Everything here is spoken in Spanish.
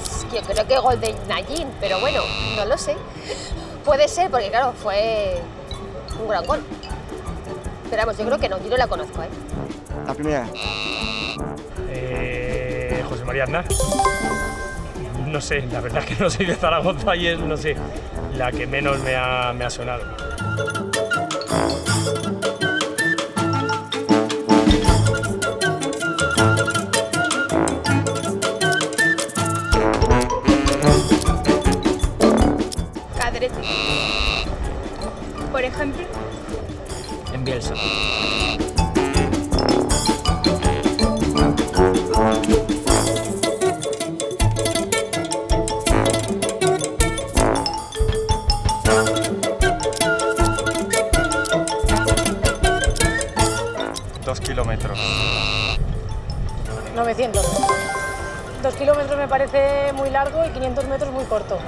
pues yo creo que gol de Nayín, pero bueno, no lo sé. Puede ser, porque claro, fue un gran gol. Pero vamos, yo creo que no, yo no la conozco, ¿eh? La primera. José María Aznar. No sé, la verdad es que no soy de Zaragoza y es, no sé, la que menos me ha sonado. Cadrete. Por ejemplo, En Bielsa. Dos kilómetros. 900. 2 kilómetros me parece muy largo y 500 metros muy corto.